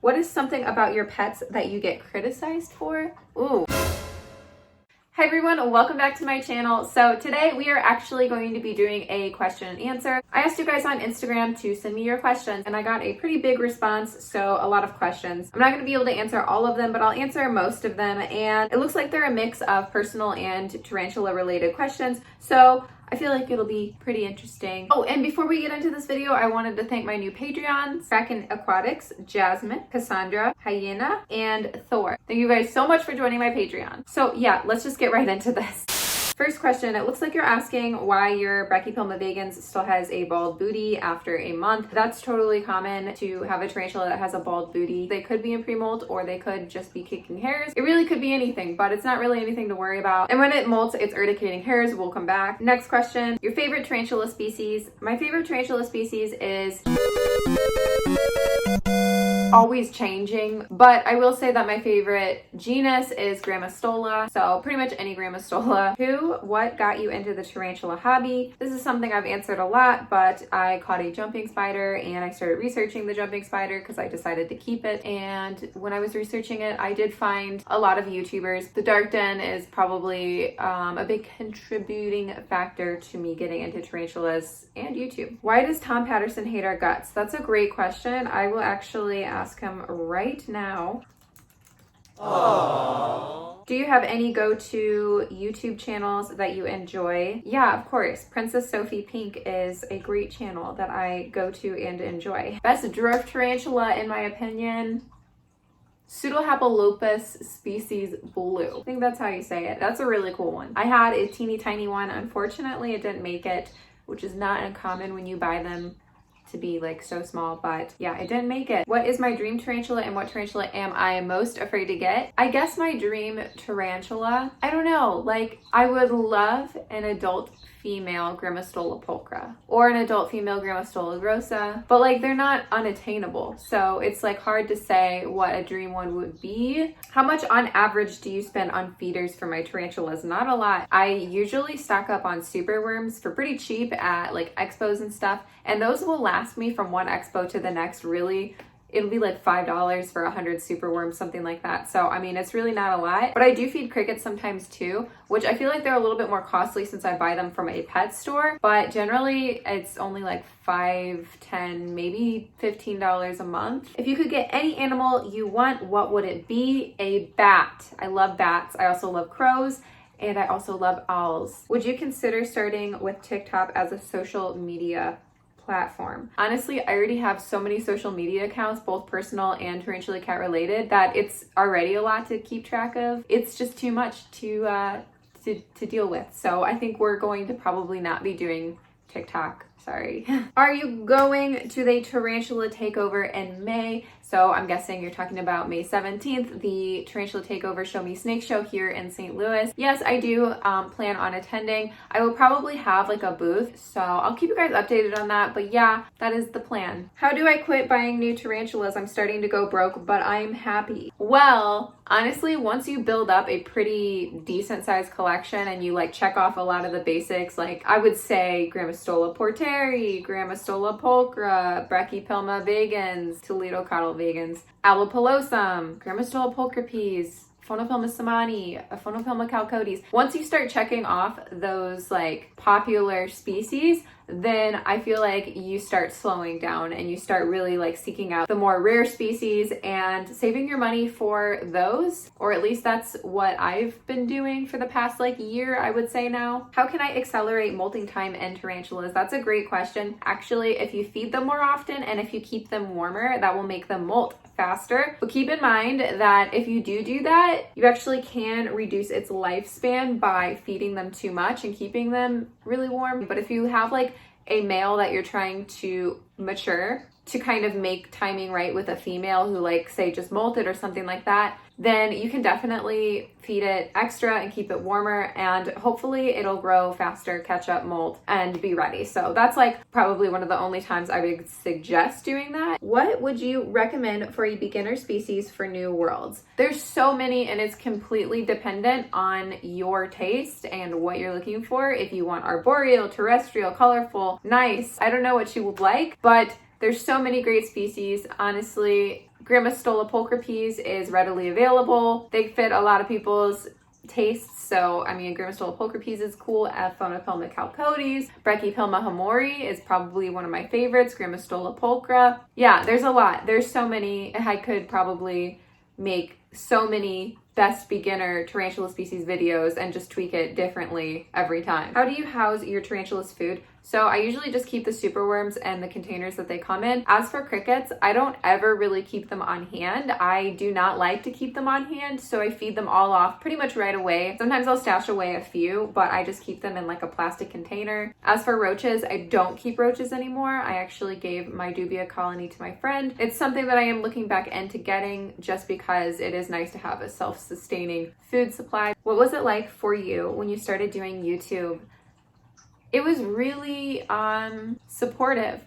What is something about your pets that you get criticized for? Ooh. Hi everyone, welcome back to my channel. So today we are actually going to be doing a question and answer. I asked you guys on Instagram to send me your questions and I got a pretty big response, so a lot of questions. I'm not going to be able to answer all of them, but I'll answer most of them, and it looks like they're a mix of personal and tarantula related questions. So I feel like it'll be pretty interesting. Oh, and before we get into this video, I wanted to thank my new Patreons, Kraken Aquatics, Jasmine, Cassandra, Hyena, and Thor. Thank you guys so much for joining my Patreon. So yeah, let's just get right into this. First question, it looks like you're asking why your Brachypelma vagans still has a bald booty after a month. That's totally common to have a tarantula that has a bald booty. They could be in pre-molt or they could just be kicking hairs. It really could be anything, but it's not really anything to worry about. And when it molts, it's urticating hairs. We'll come back. Next question, your favorite tarantula species. My favorite tarantula species is always changing, but I will say that my favorite genus is Grammostola, so pretty much any Grammostola. What got you into the tarantula hobby? This is something I've answered a lot, but I caught a jumping spider and I started researching the jumping spider because I decided to keep it. And when I was researching it, I did find a lot of YouTubers. The dark den is probably a big contributing factor to me getting into tarantulas and YouTube. Why does Tom Patterson hate our guts? That's a great question. I will actually ask him right now. Aww. Do you have any go-to YouTube channels that you enjoy? Yeah, of course. Princess Sophie Pink is a great channel that I go to and enjoy. Best dwarf tarantula, in my opinion, Pseudohapalopus species blue. I think that's how you say it. That's a really cool one. I had a teeny tiny one. Unfortunately, it didn't make it, which is not uncommon when you buy them to be like so small, but yeah, it didn't make it. What is my dream tarantula and what tarantula am I most afraid to get? I guess my dream tarantula, I don't know, like I would love an adult female Grammostola pulchra or an adult female Grammostola grossa, but like they're not unattainable. So it's like hard to say what a dream one would be. How much on average do you spend on feeders for my tarantulas? Not a lot. I usually stock up on super worms for pretty cheap at like expos and stuff, and those will last me from one expo to the next. Really, it'll be like $5 for 100 super worms, something like that. So, I mean, it's really not a lot, but I do feed crickets sometimes too, which I feel like they're a little bit more costly since I buy them from a pet store, but generally it's only like $5, $10, maybe $15 a month. If you could get any animal you want, what would it be? A bat. I love bats. I also love crows. And I also love owls. Would you consider starting with TikTok as a social media platform? Honestly, I already have so many social media accounts, both personal and Tarantula Kat related, that it's already a lot to keep track of. It's just too much to deal with. So I think we're going to probably not be doing TikTok. Sorry. Are you going to the Tarantula Takeover in May? So I'm guessing you're talking about May 17th, the Tarantula Takeover Show Me Snake Show here in St. Louis. Yes, I do plan on attending. I will probably have like a booth, so I'll keep you guys updated on that. But yeah, that is the plan. How do I quit buying new tarantulas? I'm starting to go broke, but I'm happy. Well, honestly, once you build up a pretty decent sized collection and you like check off a lot of the basics, like I would say Grammostola porteri, Grammostola pulchra, Brachypelma vagans, Toledo cottle vagans, Alopilosum, Grammostola pulchripes, Phonopelma samani, Phonopelma calcodes. Once you start checking off those like popular species, then I feel like you start slowing down and you start really like seeking out the more rare species and saving your money for those, or at least that's what I've been doing for the past like year, I would say now. How can I accelerate molting time in tarantulas? That's a great question. Actually, if you feed them more often and if you keep them warmer, that will make them molt faster. But keep in mind that if you do that, you actually can reduce its lifespan by feeding them too much and keeping them really warm. But if you have like a male that you're trying to mature to kind of make timing right with a female who like say just molted or something like that, then you can definitely feed it extra and keep it warmer, and hopefully it'll grow faster, catch up, molt, and be ready. So that's like probably one of the only times I would suggest doing that. What would you recommend for a beginner species for new worlds? There's so many, and it's completely dependent on your taste and what you're looking for. If you want arboreal, terrestrial, colorful, nice, I don't know what you would like, but there's so many great species. Honestly, Grammostola pulchripes is readily available. They fit a lot of people's tastes. So, I mean, Grammostola pulchripes is cool. Aphonopelma chalcodes. Brachypelma hamori is probably one of my favorites. Grammostola pulchra. Yeah, there's a lot. There's so many. I could probably make so many best beginner tarantula species videos and just tweak it differently every time. How do you house your tarantulas' food? So I usually just keep the superworms and the containers that they come in. As for crickets, I don't ever really keep them on hand. I do not like to keep them on hand, so I feed them all off pretty much right away. Sometimes I'll stash away a few, but I just keep them in like a plastic container. As for roaches, I don't keep roaches anymore. I actually gave my dubia colony to my friend. It's something that I am looking back into getting just because it is nice to have a self-sustaining food supply. What was it like for you when you started doing YouTube? It was really supportive.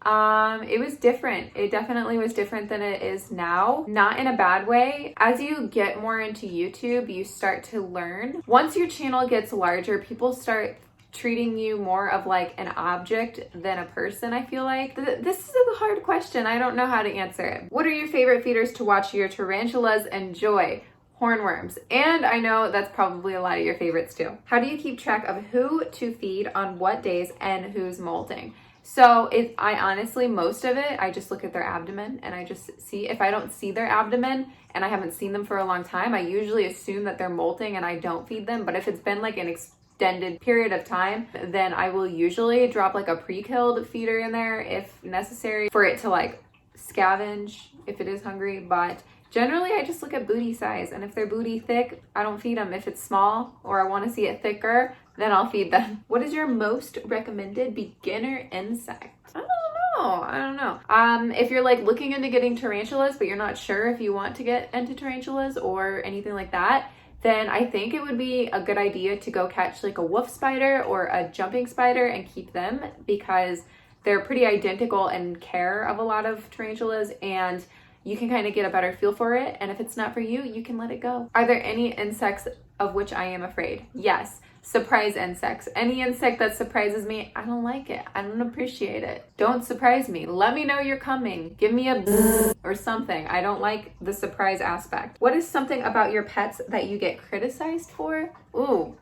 It was different. It definitely was different than it is now. Not in a bad way. As you get more into YouTube, you start to learn. Once your channel gets larger, people start treating you more of like an object than a person, I feel like. This is a hard question. I don't know how to answer it. What are your favorite feeders to watch your tarantulas enjoy? Hornworms. And I know that's probably a lot of your favorites too. How do you keep track of who to feed on what days and who's molting? So I honestly, most of it, I just look at their abdomen and I just see. If I don't see their abdomen and I haven't seen them for a long time, I usually assume that they're molting and I don't feed them. But if it's been like an extended period of time, then I will usually drop like a pre-killed feeder in there if necessary for it to like scavenge if it is hungry. But generally, I just look at booty size, and if their booty thick, I don't feed them. If it's small or I want to see it thicker, then I'll feed them. What is your most recommended beginner insect? I don't know. If you're like looking into getting tarantulas, but you're not sure if you want to get into tarantulas or anything like that, then I think it would be a good idea to go catch like a wolf spider or a jumping spider and keep them, because they're pretty identical in care of a lot of tarantulas, and you can kind of get a better feel for it. And if it's not for you, you can let it go. Are there any insects of which I am afraid? Yes. Surprise insects. Any insect that surprises me, I don't like it. I don't appreciate it. Don't surprise me. Let me know you're coming. Give me a bzzz or something. I don't like the surprise aspect. What is something about your pets that you get criticized for? Ooh.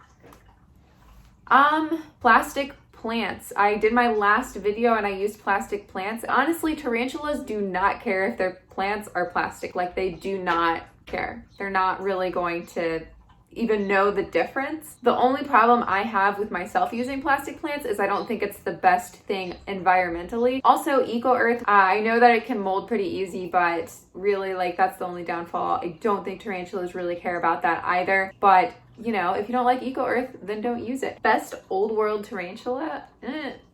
Plastic plants. I did my last video and I used plastic plants. Honestly, tarantulas do not care if their plants are plastic. Like, they do not care. They're not really going to even know the difference. The only problem I have with myself using plastic plants is I don't think it's the best thing environmentally. Also, Eco Earth, I know that it can mold pretty easy, but really, like, that's the only downfall. I don't think tarantulas really care about that either. But you know, if you don't like Eco Earth, then don't use it. Best old world tarantula?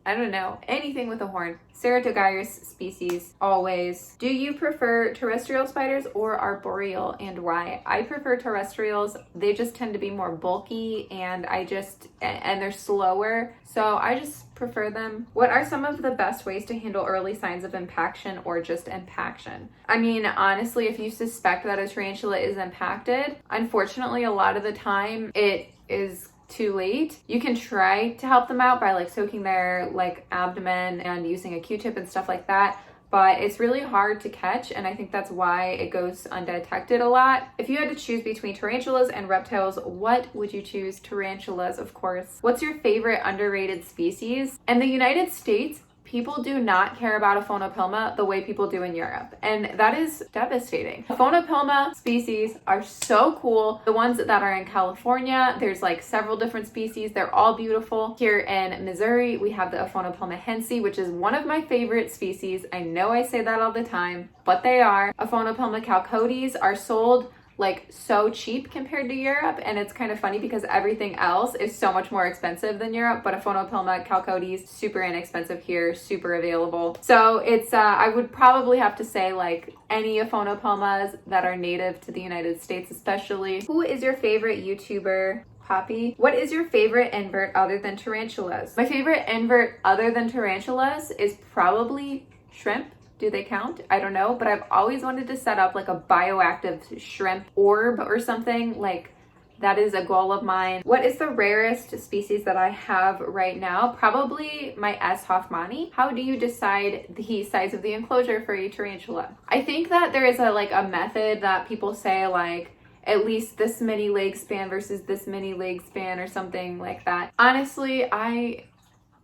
I don't know. Anything with a horn. Ceratogyrus species, always. Do you prefer terrestrial spiders or arboreal, and why? I prefer terrestrials. They just tend to be more bulky, and and they're slower, so I just prefer them. What are some of the best ways to handle early signs of impaction or just impaction? I mean, honestly, if you suspect that a tarantula is impacted, unfortunately, a lot of the time it is too late. You can try to help them out by like soaking their like abdomen and using a Q-tip and stuff like that, but it's really hard to catch, and I think that's why it goes undetected a lot. If you had to choose between tarantulas and reptiles, what would you choose? Tarantulas, of course. What's your favorite underrated species? In the United States, people do not care about Aphonopelma the way people do in Europe, and that is devastating. Aphonopelma species are so cool. The ones that are in California, there's like several different species. They're all beautiful. Here in Missouri, we have the Aphonopelma hensi, which is one of my favorite species. I know I say that all the time, but they are. Aphonopelma chalcodes are sold like so cheap compared to Europe, and it's kind of funny because everything else is so much more expensive than Europe, but Aphonopelma chalcodes, super inexpensive here, super available. So it's I would probably have to say like any Aphonopelmas that are native to the United States especially. Who is your favorite YouTuber? Poppy. What is your favorite invert other than tarantulas? My favorite invert other than tarantulas is probably shrimp. Do they count? I don't know, but I've always wanted to set up like a bioactive shrimp orb or something, like That is a goal of mine. What is the rarest species that I have right now? Probably my S. hoffmanni. How do you decide the size of the enclosure for a tarantula? I think that there is a method that people say, like, at least this many leg span versus this many leg span or something like that. Honestly, I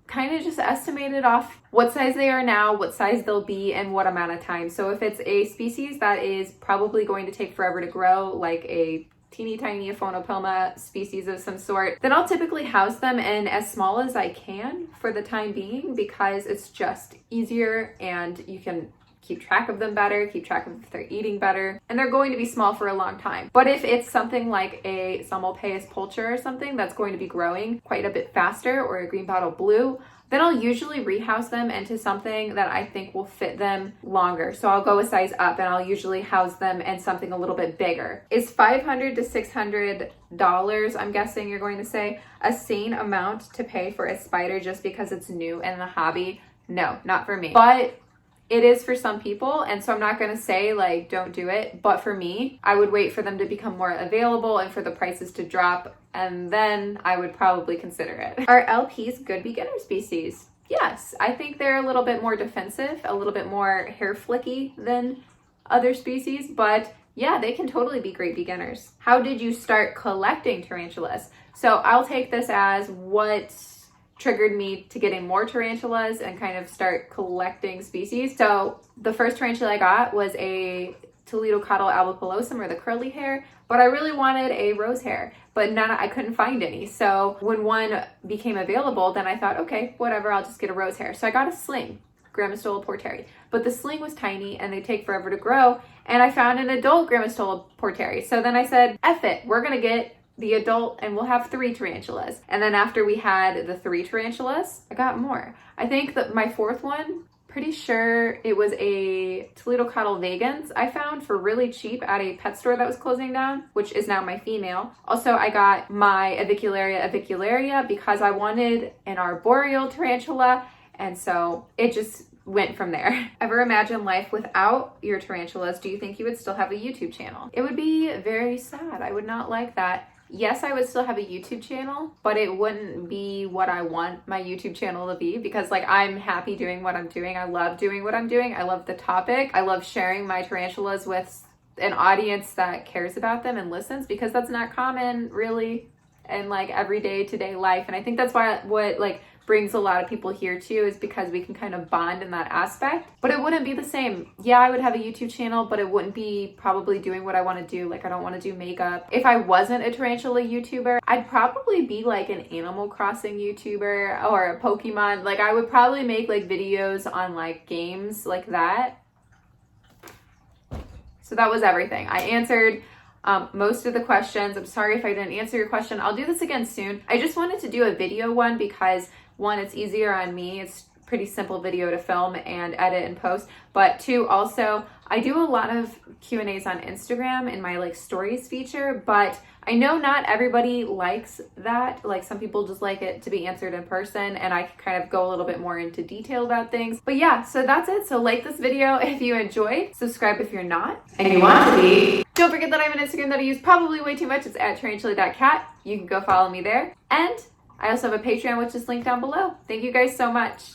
kind of just estimated off what size they are now, what size they'll be, and what amount of time. So if it's a species that is probably going to take forever to grow, like a teeny tiny Aphonopilma species of some sort, then I'll typically house them in as small as I can for the time being, because it's just easier and you can keep track of them better, keep track of if they're eating better, and they're going to be small for a long time. But if it's something like a Psalmopoeus pulcher or something that's going to be growing quite a bit faster, or a green bottle blue, then I'll usually rehouse them into something that I think will fit them longer. So I'll go a size up and I'll usually house them in something a little bit bigger. Is $500 to $600, I'm guessing you're going to say, a sane amount to pay for a spider just because it's new in the hobby? No, not for me. But it is for some people, and so I'm not going to say like don't do it, but for me, I would wait for them to become more available and for the prices to drop, and then I would probably consider it. Are LPs good beginner species? Yes, I think they're a little bit more defensive, a little bit more hair flicky than other species, but yeah, they can totally be great beginners. How did you start collecting tarantulas? So I'll take this as what triggered me to getting more tarantulas and kind of start collecting species. So the first tarantula I got was a Toledo Cottle albopilosum, or the curly hair, but I really wanted a rose hair, but I couldn't find any. So when one became available, then I thought, okay, whatever, I'll just get a rose hair. So I got a sling, Grammostola porteri, but the sling was tiny and they take forever to grow. And I found an adult Grammostola porteri. So then I said, F it, we're gonna get the adult and we'll have 3 tarantulas. And then after we had the 3 tarantulas, I got more. I think that my 4th one, pretty sure it was a Toledo Cottle vagans I found for really cheap at a pet store that was closing down, which is now my female. Also, I got my avicularia because I wanted an arboreal tarantula, and so it just went from there. Ever imagine life without your tarantulas? Do you think you would still have a YouTube channel? It would be very sad. I would not like that. Yes, I would still have a YouTube channel, but it wouldn't be what I want my YouTube channel to be, because like I'm happy doing what I'm doing. I love doing what I'm doing. I love the topic. I love sharing my tarantulas with an audience that cares about them and listens, because that's not common really in like everyday today life. And I think that's why what like brings a lot of people here too, is because we can kind of bond in that aspect. But it wouldn't be the same. Yeah, I would have a YouTube channel, but it wouldn't be probably doing what I want to do. Like I don't want to do makeup. If I wasn't a tarantula YouTuber, I'd probably be like an Animal Crossing YouTuber or a Pokemon. Like I would probably make like videos on like games like that. So that was everything. I answered most of the questions. I'm sorry if I didn't answer your question. I'll do this again soon. I just wanted to do a video one because one, it's easier on me. It's pretty simple video to film and edit and post. But 2, also, I do a lot of Q&As on Instagram in my like stories feature, but I know not everybody likes that. Like some people just like it to be answered in person, and I kind of go a little bit more into detail about things. But yeah, so that's it. So like this video if you enjoyed, subscribe if you're not, and you want to be. Don't forget that I have an Instagram that I use probably way too much. It's at Tarantula.kat. You can go follow me there. And I also have a Patreon, which is linked down below. Thank you guys so much.